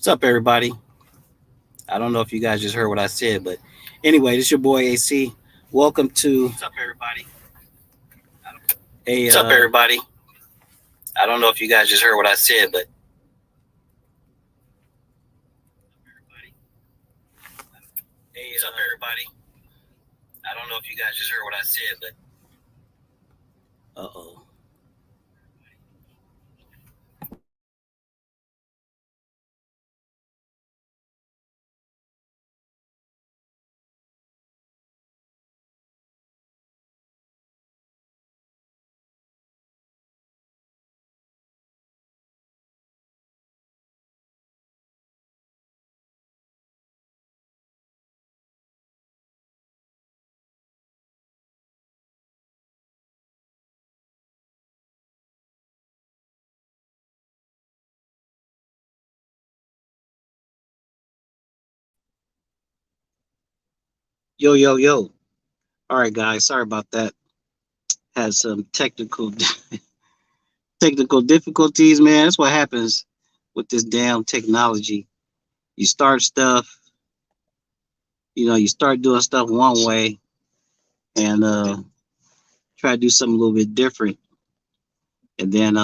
What's up, everybody? I don't know if you guys just heard what I said, but anyway, this is your boy AC. Welcome to What's up, everybody? a What's up, everybody? I don't know if you guys just heard what I said, but what's up, everybody? I don't know if you guys just heard what I said, but uh-oh. Yo, yo, yo. All right, guys. Sorry about that. Had some technical difficulties, man. That's what happens with this damn technology. You start stuff, you start doing stuff one way and try to do something a little bit different, and then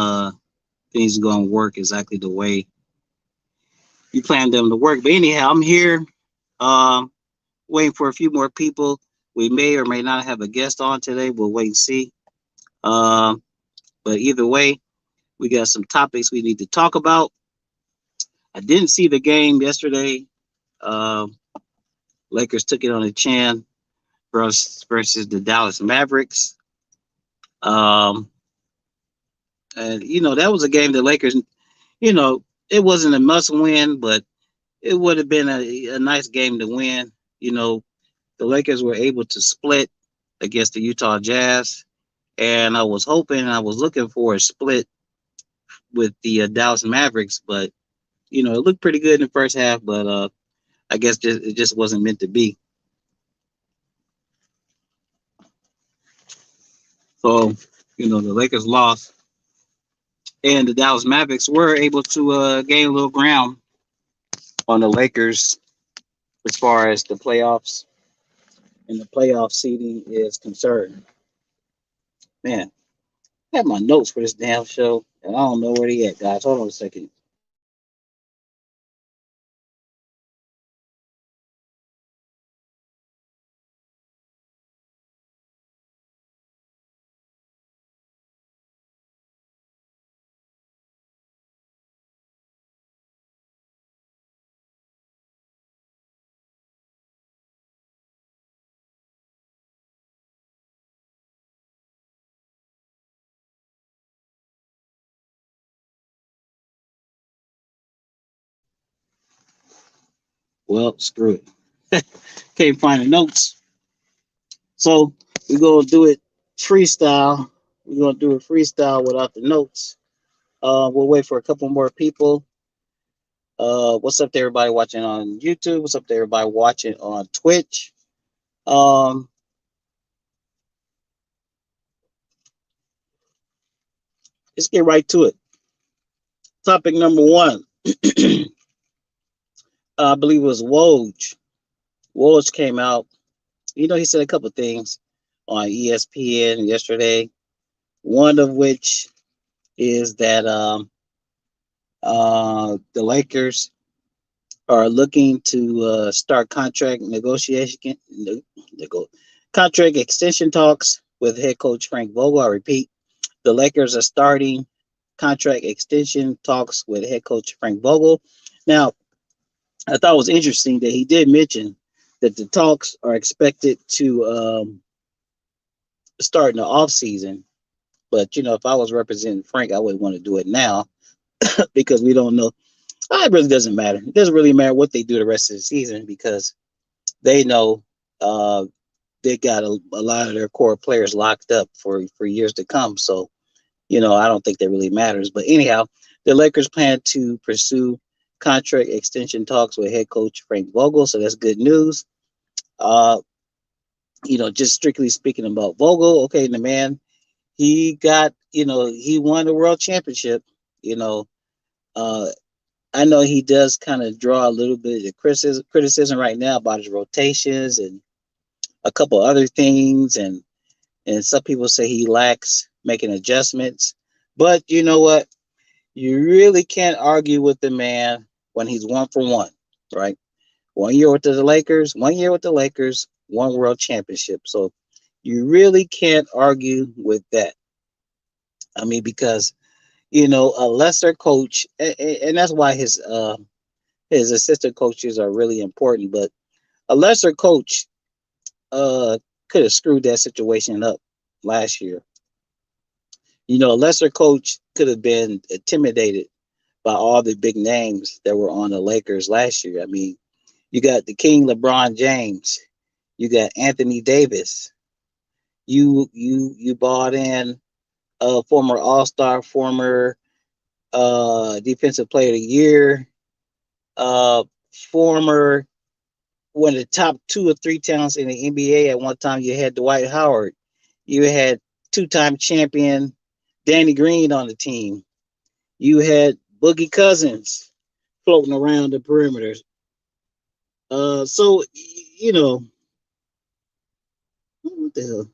things are gonna work exactly the way you planned them to work. But anyhow, I'm here. Um, Waiting for a few more people. We may or may not have a guest on today. We'll wait and see. Um, but either way, we got some topics we need to talk about. I didn't see the game yesterday. Um, Lakers took it on the chin versus the Dallas Mavericks. Um, and that was a game the Lakers. It wasn't a must win, but it would have been a nice game to win. The Lakers were able to split against the Utah Jazz, and I was looking for a split with the Dallas Mavericks, but it looked pretty good in the first half, but I guess it just wasn't meant to be. So, the Lakers lost, and the Dallas Mavericks were able to gain a little ground on the Lakers as far as the playoffs and the playoff seeding is concerned. Man, I have my notes for this damn show, and I don't know where they at, guys. Hold on a second. Well, screw it. Can't find the notes. So we're gonna do it freestyle. We're gonna do it freestyle without the notes. We'll wait for a couple more people. What's up to everybody watching on YouTube? What's up to everybody watching on Twitch? Um, let's get right to it. Topic number one, I believe it was Woj. Woj came out. He said a couple things on ESPN yesterday. One of which is that the Lakers are looking to start contract extension talks with head coach Frank Vogel. I repeat, the Lakers are starting contract extension talks with head coach Frank Vogel. Now, I thought it was interesting that he did mention that the talks are expected to start in the off season. But if I was representing Frank, I would want to do it now because we don't know. It really doesn't matter. It doesn't really matter what they do the rest of the season because they know uh, they got a lot of their core players locked up for years to come. So, I don't think that really matters. But anyhow, the Lakers plan to pursue contract extension talks with head coach Frank Vogel. So that's good news. Uh, just strictly speaking about Vogel, okay, the man, he got, he won the world championship, you know, uh, I know he does kind of draw a little bit of criticism right now about his rotations and a couple other things, and some people say he lacks making adjustments. But you know what? You really can't argue with the man when he's 1 for 1, right? 1 year with the Lakers, 1 year with the Lakers, one world championship. So you really can't argue with that. I mean, because a lesser coach, and that's why his assistant coaches are really important. But a lesser coach uh could have screwed that situation up last year. A lesser coach could have been intimidated by all the big names that were on the Lakers last year. I mean, you got the King LeBron James, you got Anthony Davis, you bought in a former All Star, former Defensive Player of the Year, uh, former one of the top 2 or 3 talents in the NBA. At one time, you had Dwight Howard, you had 2-time champion Danny Green on the team, you had Boogie Cousins floating around the perimeters. So what the hell?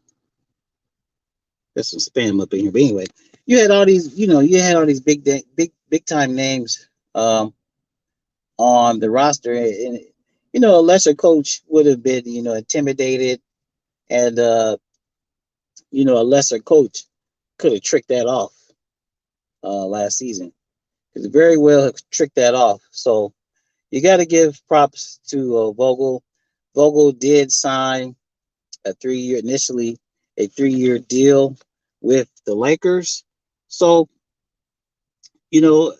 There's some spam up in here. But anyway, you had all these big time names on the roster, and a lesser coach would have been intimidated, and a lesser coach could have tricked that off last season. Could very well have tricked that off. So you got to give props to Vogel. Vogel did sign a 3 year initially a 3 year deal with the Lakers. So you know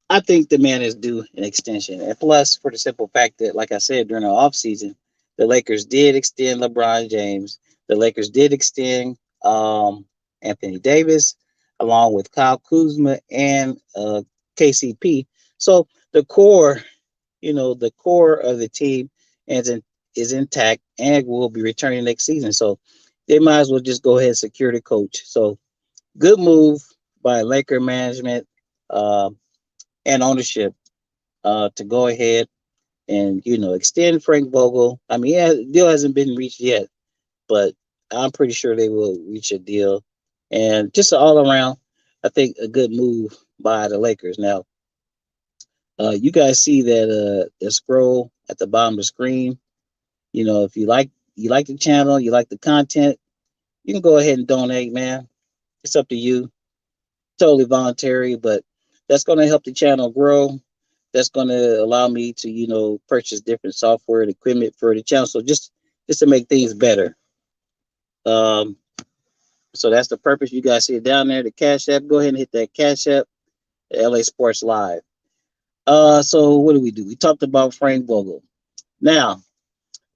I think the man is due an extension. And plus, for the simple fact that, like I said, during the offseason, the Lakers did extend LeBron James. The Lakers did extend Anthony Davis, along with Kyle Kuzma and KCP. So the core of the team is intact and will be returning next season. So they might as well just go ahead and secure the coach. So good move by Laker management uh, and ownership to go ahead and extend Frank Vogel. I mean, yeah, the deal hasn't been reached yet, but I'm pretty sure they will reach a deal. And just all around, I think a good move by the Lakers. Now, you guys see that the scroll at the bottom of the screen. If you like the channel, you like the content, you can go ahead and donate, man. It's up to you. Totally voluntary, but that's going to help the channel grow. That's going to allow me to, purchase different software and equipment for the channel. So just to make things better. Um, so that's the purpose. You guys see it down there, the Cash App. Go ahead and hit that Cash App, LA Sports Live. So what do? We talked about Frank Vogel. Now,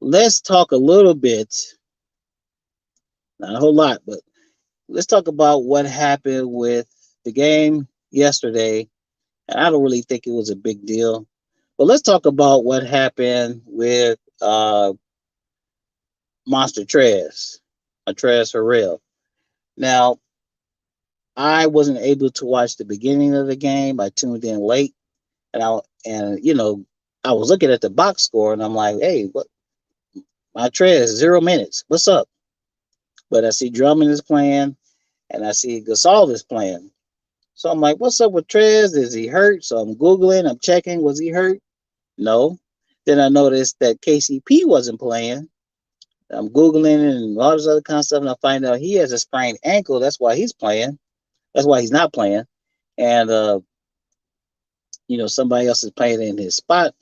let's talk a little bit, not a whole lot, but let's talk about what happened with the game yesterday. And I don't really think it was a big deal. But let's talk about what happened with Monster Trez, Trez Harrell. Now, I wasn't able to watch the beginning of the game. I tuned in late, and I was looking at the box score, and I'm like, hey, what? Montrez 0 minutes. What's up? But I see Drummond is playing, and I see Gasol is playing. So I'm like, what's up with Trez? Is he hurt? So I'm Googling, I'm checking, was he hurt? No. Then I noticed that KCP wasn't playing. I'm Googling and all this other kind of stuff, and I find out he has a sprained ankle. That's why he's playing. That's why he's not playing. And, somebody else is playing in his spot.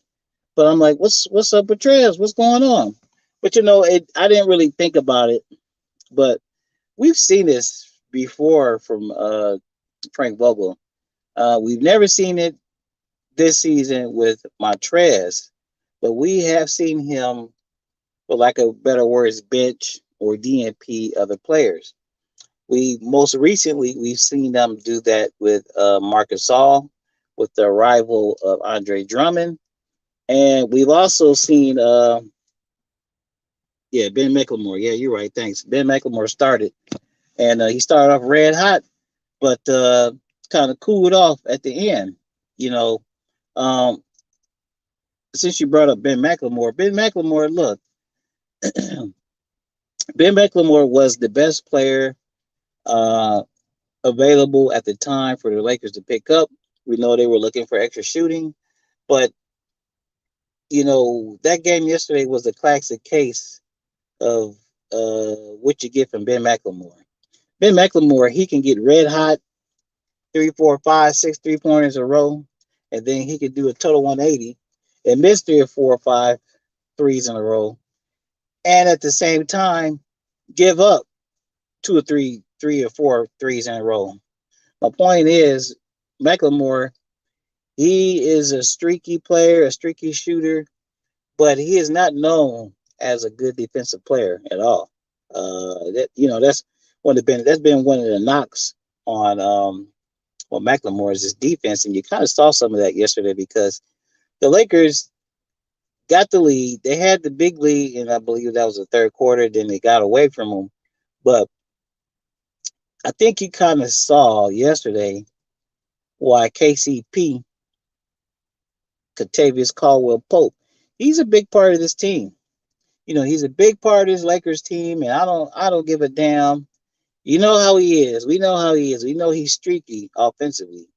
But I'm like, what's up with Trez? What's going on? But, I didn't really think about it. But we've seen this before from Frank Vogel. We've never seen it this season with Montrez, but we have seen him, for lack of better words, bench or DNP other players. We've seen them do that with Marcus Gasol, with the arrival of Andre Drummond, and we've also seen Ben McLemore. Yeah, you're right. Thanks. Ben McLemore started, and he started off red hot, but kind of cooled off at the end. You know, um, since you brought up Ben McLemore, look, Ben McLemore was the best player uh, available at the time for the Lakers to pick up. We know they were looking for extra shooting, but that game yesterday was a classic case of what you get from Ben McLemore. Ben McLemore, he can get red hot, three, four, five, six 3 pointers in a row, and then he could do a total 180 and miss three or four or five threes in a row, and at the same time give up two or three or four threes in a row. My point is, McLemore, he is a streaky player, a streaky shooter, but he is not known as a good defensive player at all. That's that's been one of the knocks on McLemore is his defense, and you kind of saw some of that yesterday because the Lakers got the lead. They had the big lead, and I believe that was the third quarter. Then they got away from them, but I think you kind of saw yesterday why KCP, Katavious Caldwell Pope, he's a big part of this team. He's a big part of this Lakers team, and I don't give a damn. You know how he is. We know how he is. We know he's streaky offensively.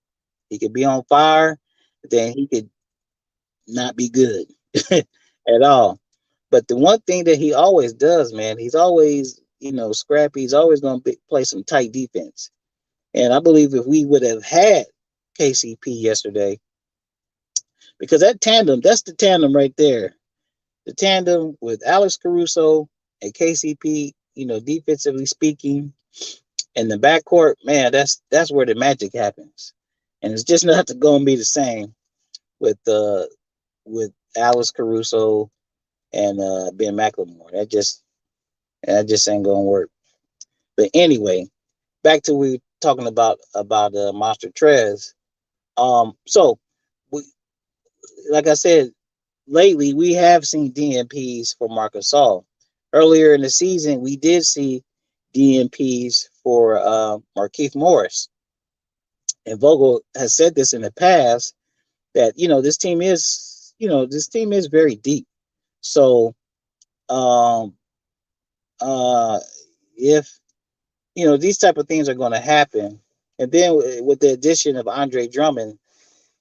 He could be on fire, then he could not be good at all. But the one thing that he always does, man, he's always, scrappy. He's always going to play some tight defense. And I believe if we would have had KCP yesterday, because that's the tandem right there. The tandem with Alex Caruso and KCP, defensively speaking, in the backcourt, man, that's where the magic happens. And it's just not going to be the same with with Alex Caruso and Ben McLemore. That just ain't gonna work. But anyway, back to we talking about Monster Trez. So we, like I said, lately we have seen DNPs for Marcus Gasol. Earlier in the season, we did see DNPs for Markieff Morris. And Vogel has said this in the past that this team is very deep. So um, uh, if these type of things are going to happen, and then with the addition of Andre Drummond,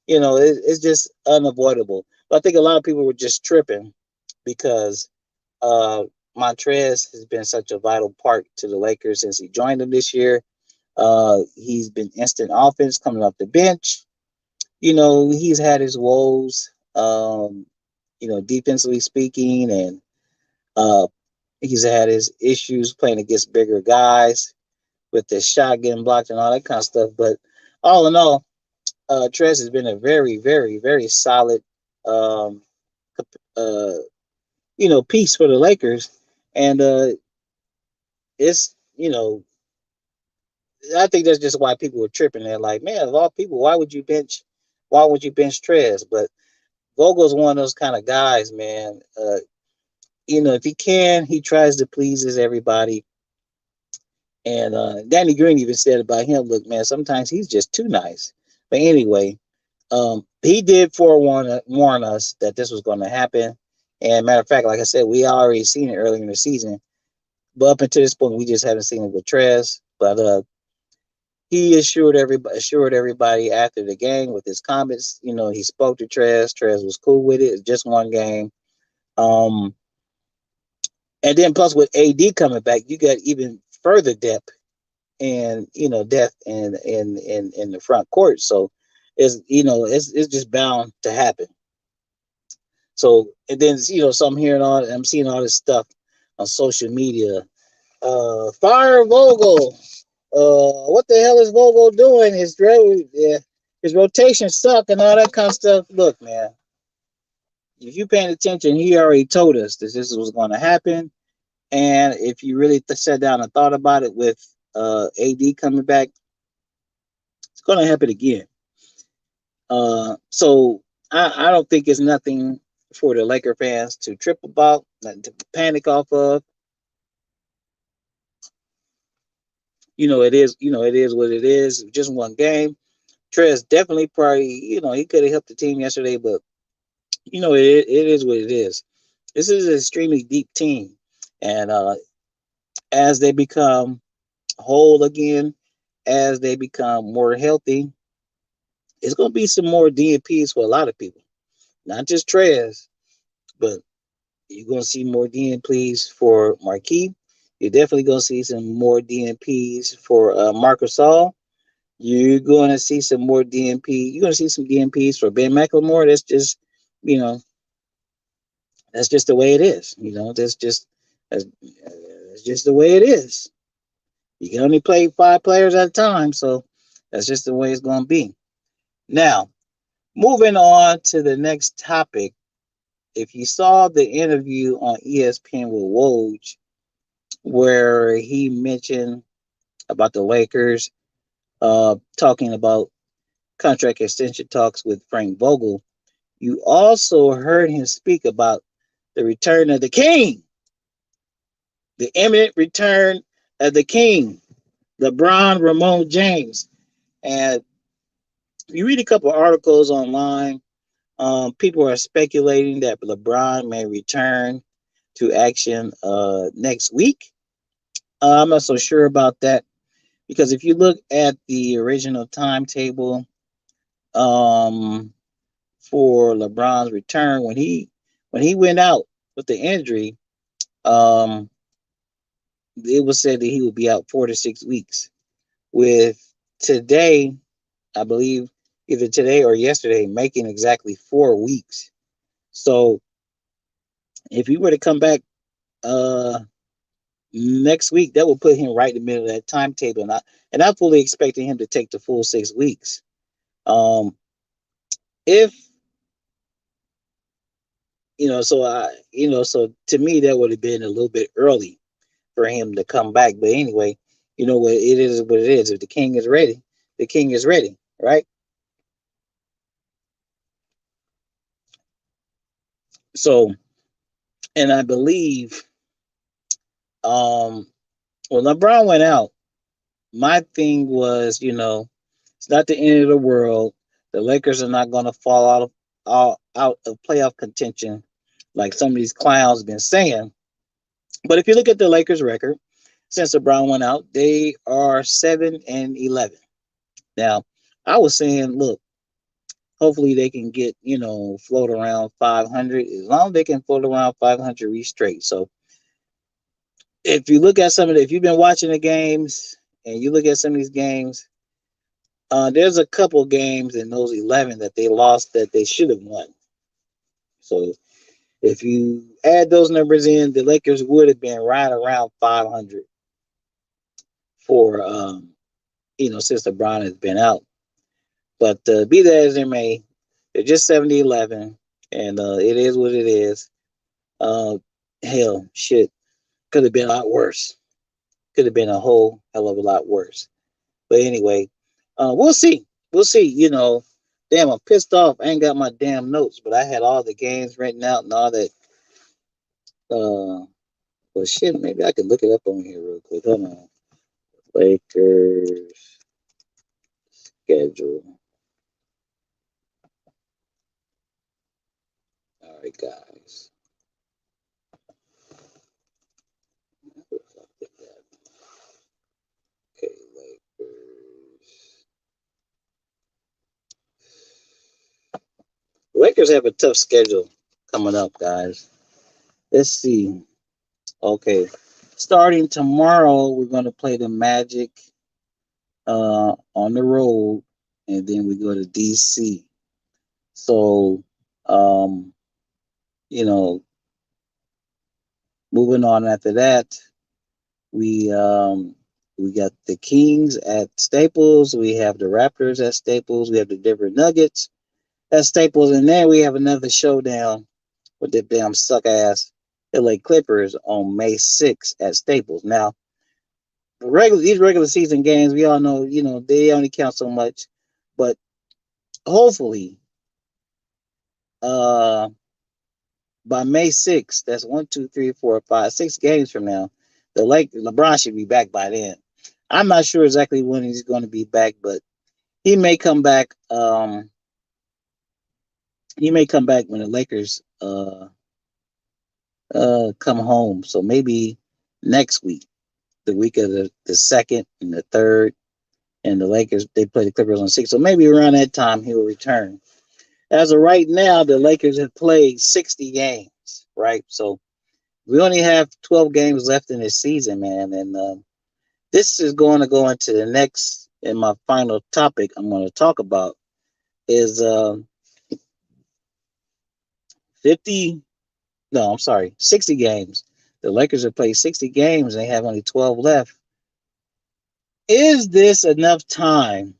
it's just unavoidable. But I think a lot of people were just tripping because uh, Montrez has been such a vital part to the Lakers since he joined them this year. He's been instant offense coming off the bench. He's had his woes, defensively speaking, and uh, he's had his issues playing against bigger guys with the shot getting blocked and all that kind of stuff. But all in all, Trez has been a very, very, very solid, um, uh, piece for the Lakers, and it's I think that's just why people were tripping. They're like, man, of all people, why would you bench Trez? But Vogel's one of those kind of guys, man. If he can, he tries to pleases everybody. And Danny Green even said about him, look, man, sometimes he's just too nice. But anyway, he did forewarn us that this was going to happen. And matter of fact, like I said, we already seen it earlier in the season. But up until this point, we just haven't seen it with Trez. But he assured everybody after the game with his comments. He spoke to Trez. Trez was cool with it. It's just one game. Um, and then plus with AD coming back, you got even further depth and depth in the front court. So it's just bound to happen. So and then so I'm seeing all this stuff on social media. Fire Vogel. What the hell is Vogel doing? His rotation suck and all that kind of stuff. Look, man, if you paying attention, he already told us that this was going to happen. And if you really sat down and thought about it with AD coming back, it's going to happen again. So I don't think it's nothing for the Laker fans to trip about, nothing to panic off of. It is what it is. Just one game. Trez definitely probably, he could have helped the team yesterday, but it is what it is. This is an extremely deep team, and as they become whole again, as they become more healthy, it's going to be some more DNPs for a lot of people, not just Trez, but you're going to see more DNPs for Marquis. You're definitely going to see some more DNPs for Marcus All. You're going to see some more DNP. You're going to see some DNPs for Ben McLemore. You know, that's just the way it is. That's just the way it is. You can only play 5 players at a time, so that's just the way it's going to be. Now, moving on to the next topic. If you saw the interview on ESPN with Woj, where he mentioned about the Lakers, talking about contract extension talks with Frank Vogel, you also heard him speak about the return of the king, the imminent return of the king, LeBron Ramon James. And you read a couple of articles online, people are speculating that LeBron may return to action next week. I'm not so sure about that because if you look at the original timetable um, for LeBron's return, when he went out with the injury, um, it was said that he would be out 4 to 6 weeks. With today, I believe either today or yesterday, making exactly 4 weeks. So if he were to come back uh, next week, that would put him right in the middle of that timetable, and I fully expected him to take the full 6 weeks. Um, if so to me that would have been a little bit early for him to come back. But anyway, what it is what it is. If the king is ready, the king is ready, right? So, and I believe when LeBron went out, my thing was, it's not the end of the world. The Lakers are not going to fall out of playoff contention like some of these clowns have been saying. But if you look at the Lakers record since LeBron went out, they are 7-11. Now, I was saying, look, hopefully they can get, float around 500. As long as they can float around 500 straight. So if you look at if you've been watching the games and you look at some of these games, there's a couple games in those 11 that they lost that they should have won. So if you add those numbers in, the Lakers would have been right around 500 for, since LeBron has been out. But be that as it may, they're just 70-11, and it is what it is. Uh, hell, shit, could have been a lot worse. Could have been a whole hell of a lot worse. But anyway, we'll see. We'll see. Damn, I'm pissed off. I ain't got my damn notes, but I had all the games written out and all that. Well, shit, maybe I could look it up on here real quick. Hold on. Lakers schedule. All right, guys. Okay, Lakers. Lakers have a tough schedule coming up, guys. Let's see. Okay, starting tomorrow, we're going to play the Magic on the road, and then we go to DC. So, um, you know, moving on after that, we um, we got the Kings at Staples. We have the Raptors at Staples. We have the Denver Nuggets at Staples, and then we have another showdown with the damn suck ass LA Clippers on May 6th at Staples. Now, these regular season games, we all know, they only count so much, but hopefully, uh, by May 6th, that's 1, 2, 3, 4, 5, 6 games from now, LeBron should be back by then. I'm not sure exactly when he's going to be back, but He may come back. He may come back when the Lakers come home. So maybe next week, the week of the second and the third, and the Lakers they play the Clippers on 6. So maybe around that time he will return. As of right now, the Lakers have played 60 games, right? So we only have 12 games left in this season, man. And this is going to go into the next and my final topic I'm going to talk about is 50. No, I'm sorry, 60 games. The Lakers have played 60 games and they have only 12 left. Is this enough time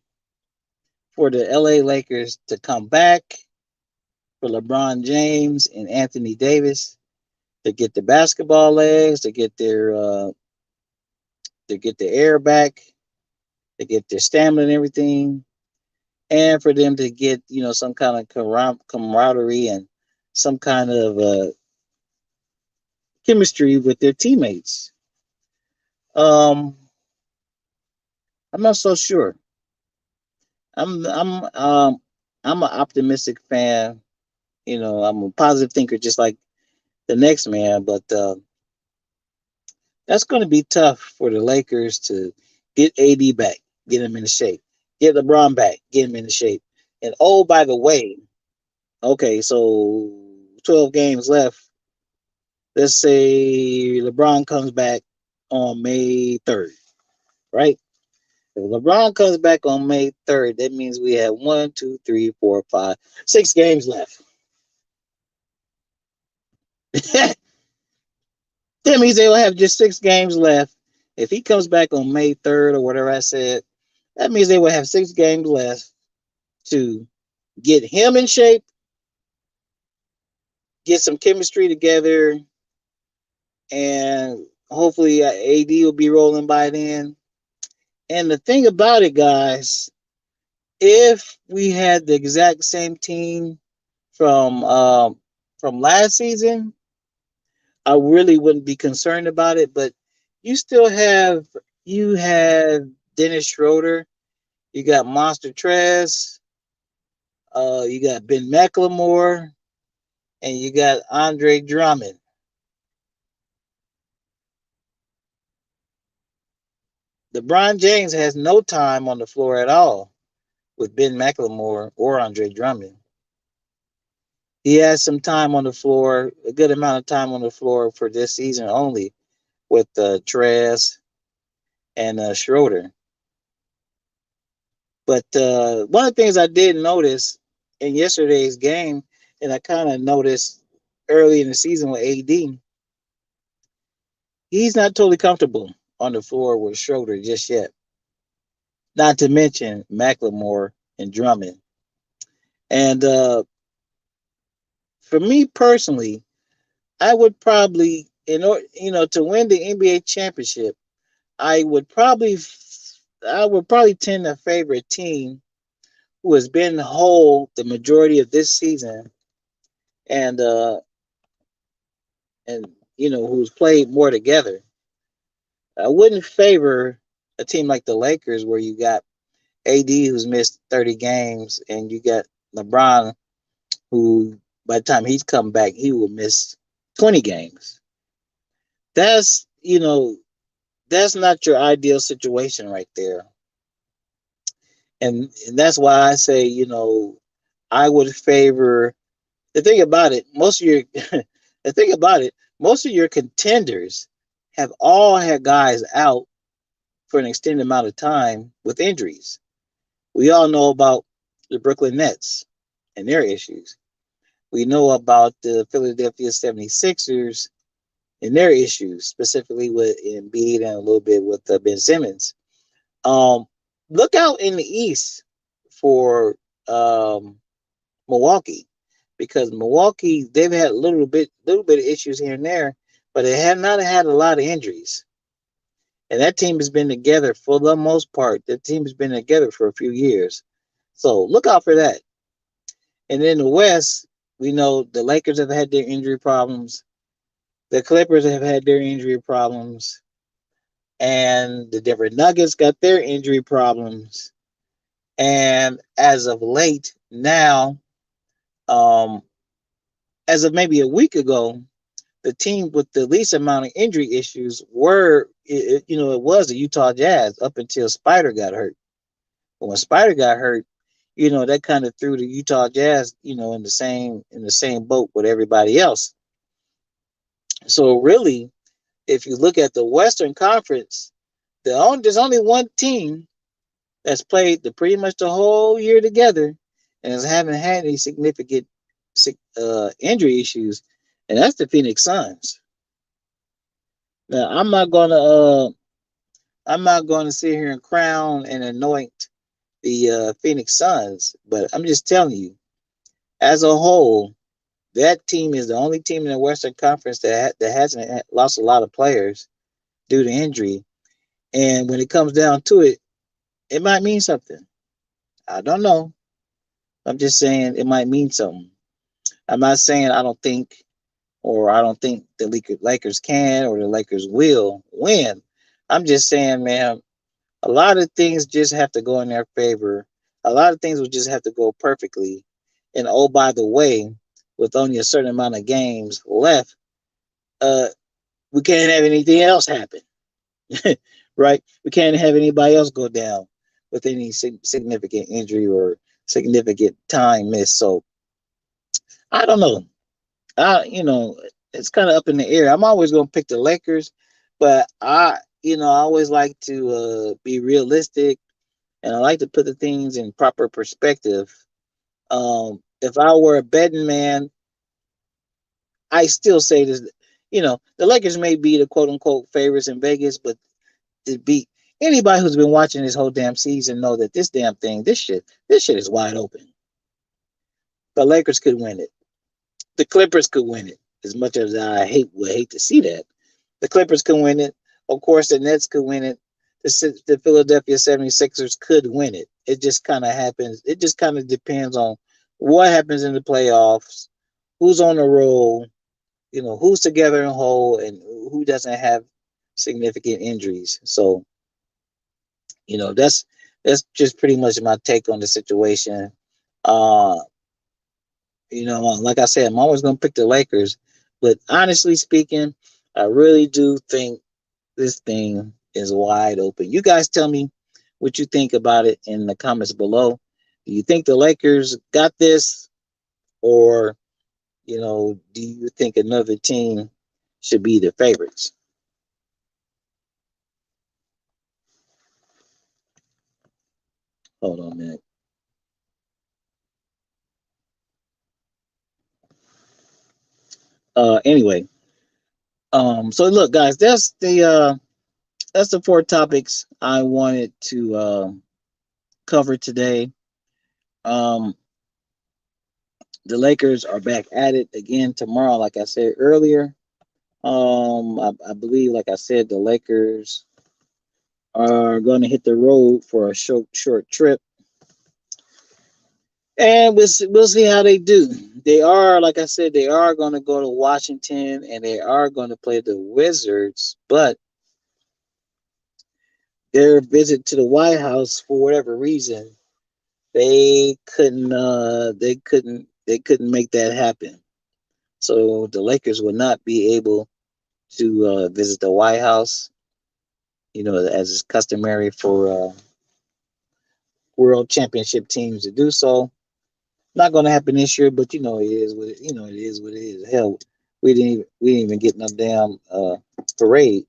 for the LA Lakers to come back, for LeBron James and Anthony Davis to get the basketball legs, to get the air back, to get their stamina and everything, and for them to get some kind of camaraderie and some kind of chemistry with their teammates? Um, I'm not so sure. I'm I'm um I'm an optimistic fan. I'm a positive thinker, just like the next man. But that's going to be tough for the Lakers to get AD back, get him into shape, get LeBron back, get him into shape. And oh, by the way, okay, so 12 games left. Let's say LeBron comes back on May 3rd, right? If LeBron comes back on May 3rd, that means we have 6 games left. That means they will have just 6 games left. If he comes back on May 3rd or whatever I said, that means they will have 6 games left to get him in shape, get some chemistry together, and hopefully AD will be rolling by then. And the thing about it, guys, if we had the exact same team from last season, I really wouldn't be concerned about it. But you still have you have Dennis Schroeder, you got Monster Trez, you got Ben McLemore, and you got Andre Drummond. LeBron James has no time on the floor at all with Ben McLemore or Andre Drummond. He has some time on the floor, a good amount of time on the floor for this season only with Trez and Schroeder. But one of the things I did notice in yesterday's game, and I kind of noticed early in the season with AD, he's not totally comfortable on the floor with Schroeder just yet. Not to mention McLemore and Drummond. And for me personally, I would probably, in order, to win the NBA championship, I would probably, I would probably tend to favor a team who has been whole the majority of this season, and and who's played more together. I wouldn't favor a team like the Lakers where you got AD who's missed 30 games and you got LeBron who by the time he's come back he will miss 20 games. That's that's not your ideal situation right there. And that's why I say, I would favor the thing about it, most of your the thing about it, most of your contenders have all had guys out for an extended amount of time with injuries. We all know about the Brooklyn Nets and their issues. We know about the Philadelphia 76ers and their issues, specifically with Embiid and a little bit with Ben Simmons. Um, Look out in the East for Milwaukee, because Milwaukee they've had a little bit of issues here and there, but they have not had a lot of injuries. And that team has been together for the most part. The team has been together for a few years. So look out for that. And in the West, we know the Lakers have had their injury problems. The Clippers have had their injury problems. And the Denver Nuggets got their injury problems. And as of late now, um, as of maybe a week ago, the team with the least amount of injury issues it was the Utah Jazz up until Spider got hurt. But when Spider got hurt, that kind of threw the Utah Jazz, in the same boat with everybody else. So really, if you look at the Western Conference, there's only one team that's played pretty much the whole year together and haven't had any significant injury issues, and that's the Phoenix Suns. Now, I'm not gonna sit here and crown and anoint the Phoenix Suns, but I'm just telling you, as a whole, that team is the only team in the Western Conference that hasn't lost a lot of players due to injury. And when it comes down to it, it might mean something. I don't know. I'm just saying it might mean something. I'm not saying I don't think the Lakers can or the Lakers will win. I'm just saying, man, a lot of things just have to go in their favor. A lot of things will just have to go perfectly. And oh, by the way, with only a certain amount of games left, uh, we can't have anything else happen, right? We can't have anybody else go down with any significant injury or significant time missed. So I don't know. It's kind of up in the air. I'm always going to pick the Lakers, but I always like to be realistic, and I like to put the things in proper perspective. If I were a betting man, I still say this. The Lakers may be the quote unquote favorites in Vegas, but to beat anybody who's been watching this whole damn season know that this damn thing, this shit is wide open. The Lakers could win it. The Clippers could win it. As much as I would hate to see that, the Clippers could win it. Of course, the Nets could win it. The Philadelphia 76ers could win it. It just kind of happens. It just kind of depends on what happens in the playoffs, who's on the roll, who's together and whole, and who doesn't have significant injuries. So, that's just pretty much my take on the situation. Uh, like I said, I'm always going to pick the Lakers, but honestly speaking, I really do think this thing is wide open. You guys tell me what you think about it in the comments below. Do you think the Lakers got this, or do you think another team should be the favorites? Hold on a minute. Anyway, so look, guys, that's the four topics I wanted to cover today. Um, the Lakers are back at it again tomorrow, like I said earlier. I believe, like I said, the Lakers are going to hit the road for a short trip, and we'll see how they do. They are, like I said, they are going to go to Washington, and they are going to play the Wizards, but their visit to the White House, for whatever reason, they couldn't make that happen. So the Lakers will not be able to visit the White House, as is customary for world championship teams to do so. Not going to happen this year, but it is what it is. Hell, we didn't even get no damn parade.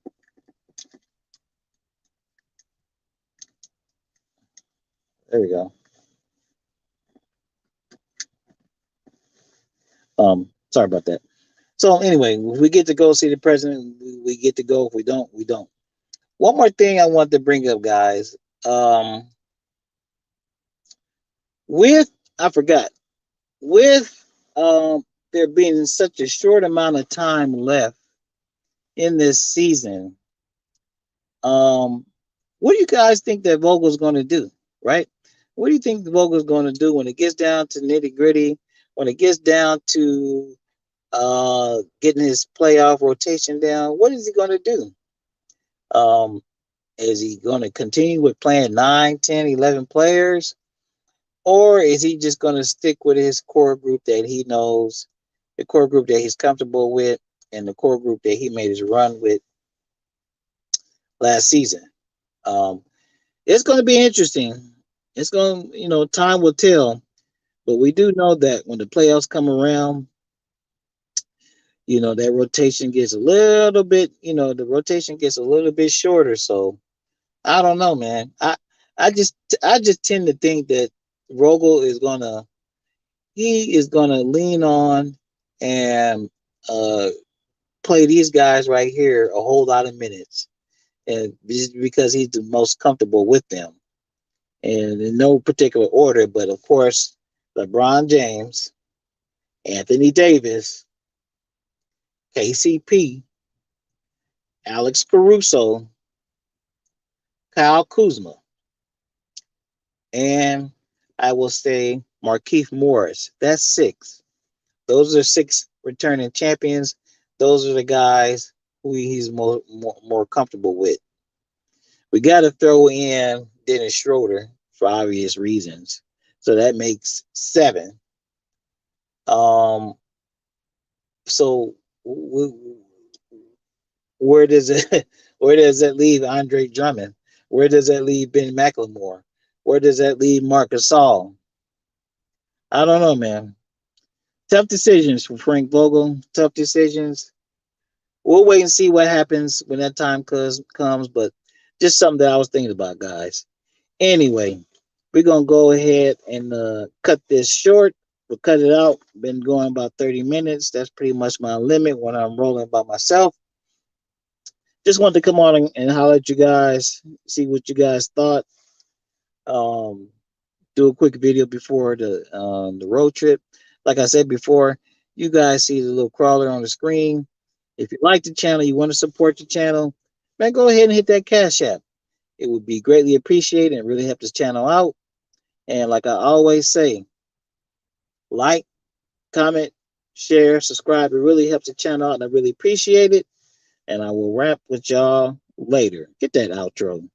There we go. Sorry about that. So anyway, if we get to go see the president, we get to go. If we don't, we don't. One more thing I want to bring up, guys. With I forgot with there being such a short amount of time left in this season, um, what do you guys think that Vogel's going to do? Right? What do you think Vogel's going to do when it gets down to nitty gritty? When it gets down to getting his playoff rotation down, what is he going to do? Um, is he going to continue with playing 9, 10, 11 players? or is he just going to stick with his core group that he knows, the core group that he's comfortable with, and the core group that he made his run with last season? Um, it's going to be interesting. It's going, time will tell. But we do know that when the playoffs come around, that rotation gets a little bit, the rotation gets a little bit shorter. So I don't know, man. I just tend to think that Vogel he is gonna lean on and uh play these guys right here a whole lot of minutes, and just because he's the most comfortable with them, and in no particular order, but of course, LeBron James, Anthony Davis, KCP, Alex Caruso, Kyle Kuzma, and I will say Markieff Morris. That's six. Those are six returning champions. Those are the guys who he's more comfortable with. We got to throw in Dennis Schroeder for obvious reasons. So that makes seven. Um, so where does it where does that leave Andre Drummond? Where does that leave Ben McLemore? Where does that leave Marc Gasol? I don't know, man. Tough decisions for Frank Vogel. Tough decisions. We'll wait and see what happens when that time comes. But just something that I was thinking about, guys. Anyway, we're gonna go ahead and cut this short. We'll cut it out. Been going about 30 minutes. That's pretty much my limit when I'm rolling by myself. Just wanted to come on and holler at you guys, see what you guys thought. Um, do a quick video before the road trip. Like I said before, you guys see the little crawler on the screen. If you like the channel, you want to support the channel, man, go ahead and hit that Cash App. It would be greatly appreciated and really help this channel out. And like I always say, like, comment, share, subscribe. It really helps the channel out, and I really appreciate it. And I will wrap with y'all later. Get that outro.